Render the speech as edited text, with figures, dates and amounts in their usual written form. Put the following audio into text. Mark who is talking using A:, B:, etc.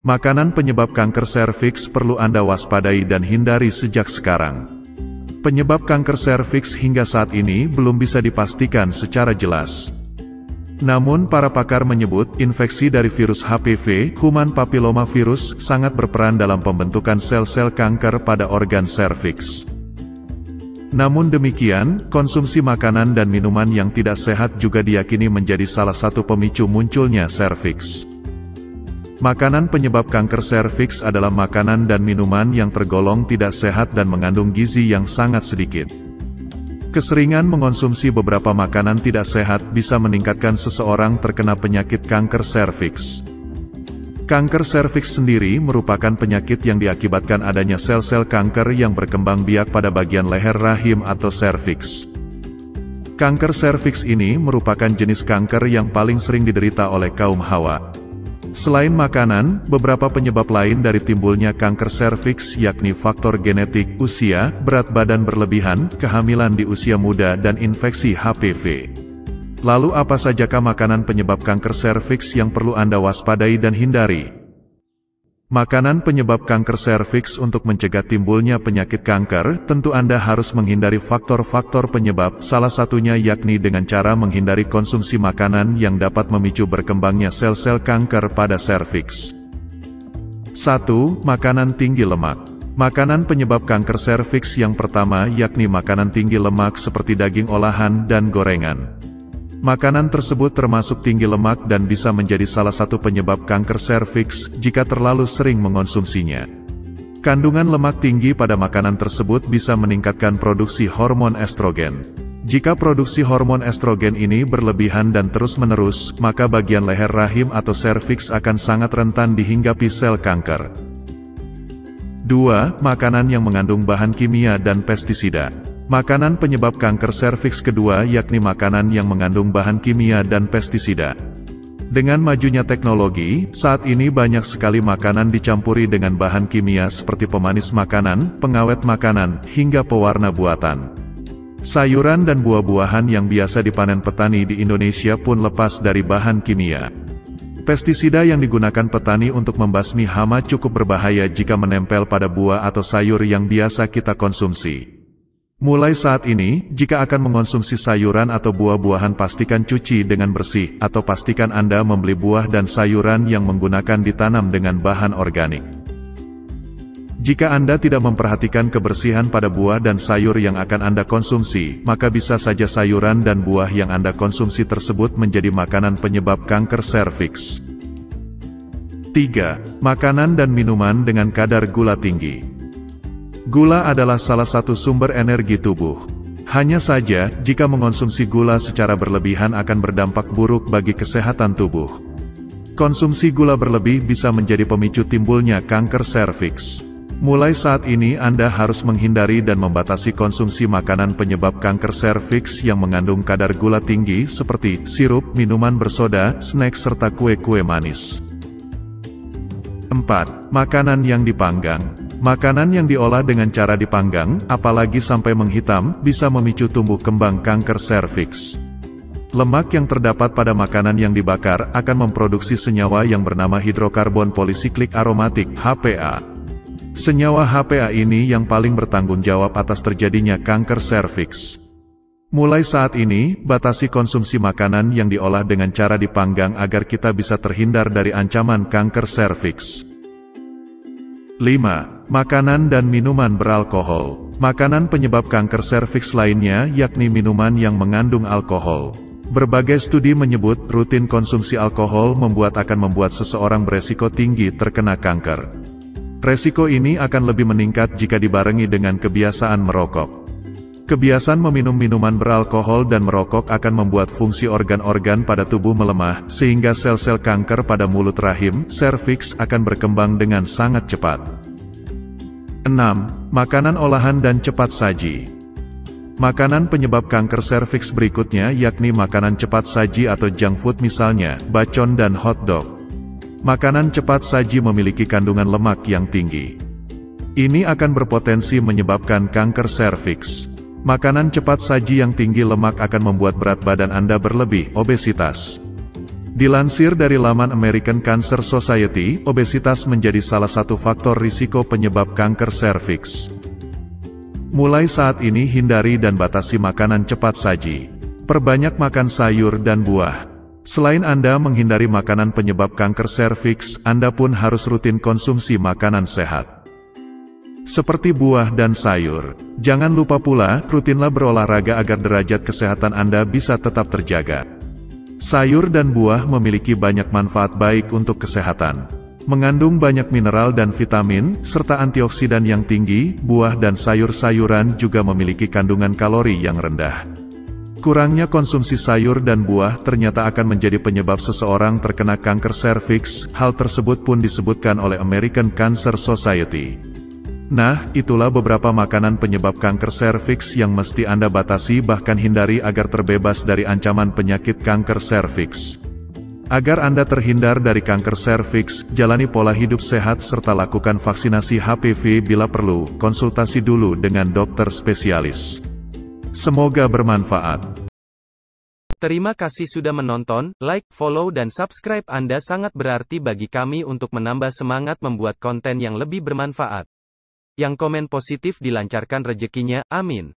A: Makanan penyebab kanker serviks perlu Anda waspadai dan hindari sejak sekarang. Penyebab kanker serviks hingga saat ini belum bisa dipastikan secara jelas. Namun para pakar menyebut infeksi dari virus HPV, Human Papilloma Virus, sangat berperan dalam pembentukan sel-sel kanker pada organ serviks. Namun demikian, konsumsi makanan dan minuman yang tidak sehat juga diyakini menjadi salah satu pemicu munculnya serviks. Makanan penyebab kanker serviks adalah makanan dan minuman yang tergolong tidak sehat dan mengandung gizi yang sangat sedikit. Keseringan mengonsumsi beberapa makanan tidak sehat bisa meningkatkan seseorang terkena penyakit kanker serviks. Kanker serviks sendiri merupakan penyakit yang diakibatkan adanya sel-sel kanker yang berkembang biak pada bagian leher rahim atau serviks. Kanker serviks ini merupakan jenis kanker yang paling sering diderita oleh kaum hawa. Selain makanan, beberapa penyebab lain dari timbulnya kanker serviks yakni faktor genetik, usia, berat badan berlebihan, kehamilan di usia muda dan infeksi HPV. Lalu apa sajakah makanan penyebab kanker serviks yang perlu Anda waspadai dan hindari? Makanan penyebab kanker serviks. Untuk mencegah timbulnya penyakit kanker, tentu Anda harus menghindari faktor-faktor penyebab, salah satunya yakni dengan cara menghindari konsumsi makanan yang dapat memicu berkembangnya sel-sel kanker pada serviks. 1. Makanan tinggi lemak. Makanan penyebab kanker serviks yang pertama yakni makanan tinggi lemak seperti daging olahan dan gorengan. Makanan tersebut termasuk tinggi lemak dan bisa menjadi salah satu penyebab kanker serviks jika terlalu sering mengonsumsinya. Kandungan lemak tinggi pada makanan tersebut bisa meningkatkan produksi hormon estrogen. Jika produksi hormon estrogen ini berlebihan dan terus-menerus, maka bagian leher rahim atau serviks akan sangat rentan dihinggapi sel kanker. 2. Makanan yang mengandung bahan kimia dan pestisida. Makanan penyebab kanker serviks kedua yakni makanan yang mengandung bahan kimia dan pestisida. Dengan majunya teknologi, saat ini banyak sekali makanan dicampuri dengan bahan kimia seperti pemanis makanan, pengawet makanan, hingga pewarna buatan. Sayuran dan buah-buahan yang biasa dipanen petani di Indonesia pun lepas dari bahan kimia. Pestisida yang digunakan petani untuk membasmi hama cukup berbahaya jika menempel pada buah atau sayur yang biasa kita konsumsi. Mulai saat ini, jika akan mengonsumsi sayuran atau buah-buahan pastikan cuci dengan bersih, atau pastikan Anda membeli buah dan sayuran yang menggunakan ditanam dengan bahan organik. Jika Anda tidak memperhatikan kebersihan pada buah dan sayur yang akan Anda konsumsi, maka bisa saja sayuran dan buah yang Anda konsumsi tersebut menjadi makanan penyebab kanker serviks. 3. Makanan dan minuman dengan kadar gula tinggi. Gula adalah salah satu sumber energi tubuh. Hanya saja, jika mengonsumsi gula secara berlebihan akan berdampak buruk bagi kesehatan tubuh. Konsumsi gula berlebih bisa menjadi pemicu timbulnya kanker serviks. Mulai saat ini Anda harus menghindari dan membatasi konsumsi makanan penyebab kanker serviks yang mengandung kadar gula tinggi seperti sirup, minuman bersoda, snack serta kue-kue manis. 4. Makanan yang dipanggang. Makanan yang diolah dengan cara dipanggang, apalagi sampai menghitam, bisa memicu tumbuh kembang kanker serviks. Lemak yang terdapat pada makanan yang dibakar akan memproduksi senyawa yang bernama hidrokarbon polisiklik aromatik (HPA). Senyawa HPA ini yang paling bertanggung jawab atas terjadinya kanker serviks. Mulai saat ini, batasi konsumsi makanan yang diolah dengan cara dipanggang agar kita bisa terhindar dari ancaman kanker serviks. 5. Makanan dan minuman beralkohol. Makanan penyebab kanker serviks lainnya yakni minuman yang mengandung alkohol. Berbagai studi menyebut rutin konsumsi alkohol akan membuat seseorang beresiko tinggi terkena kanker. Resiko ini akan lebih meningkat jika dibarengi dengan kebiasaan merokok. Kebiasaan meminum minuman beralkohol dan merokok akan membuat fungsi organ-organ pada tubuh melemah, sehingga sel-sel kanker pada mulut rahim, serviks akan berkembang dengan sangat cepat. 6. Makanan olahan dan cepat saji. Makanan penyebab kanker serviks berikutnya yakni makanan cepat saji atau junk food misalnya, bacon dan hotdog. Makanan cepat saji memiliki kandungan lemak yang tinggi. Ini akan berpotensi menyebabkan kanker serviks. Makanan cepat saji yang tinggi lemak akan membuat berat badan Anda berlebih, obesitas. Dilansir dari laman American Cancer Society, obesitas menjadi salah satu faktor risiko penyebab kanker serviks. Mulai saat ini hindari dan batasi makanan cepat saji. Perbanyak makan sayur dan buah. Selain Anda menghindari makanan penyebab kanker serviks, Anda pun harus rutin konsumsi makanan sehat, seperti buah dan sayur. Jangan lupa pula, rutinlah berolahraga agar derajat kesehatan Anda bisa tetap terjaga. Sayur dan buah memiliki banyak manfaat baik untuk kesehatan. Mengandung banyak mineral dan vitamin, serta antioksidan yang tinggi. Buah dan sayur-sayuran juga memiliki kandungan kalori yang rendah. Kurangnya konsumsi sayur dan buah ternyata akan menjadi penyebab seseorang terkena kanker serviks. Hal tersebut pun disebutkan oleh American Cancer Society. Nah, itulah beberapa makanan penyebab kanker serviks yang mesti Anda batasi bahkan hindari agar terbebas dari ancaman penyakit kanker serviks. Agar Anda terhindar dari kanker serviks, jalani pola hidup sehat serta lakukan vaksinasi HPV bila perlu, konsultasi dulu dengan dokter spesialis. Semoga bermanfaat.
B: Terima kasih sudah menonton, like, follow dan subscribe Anda sangat berarti bagi kami untuk menambah semangat membuat konten yang lebih bermanfaat. Yang komen positif dilancarkan rezekinya, amin.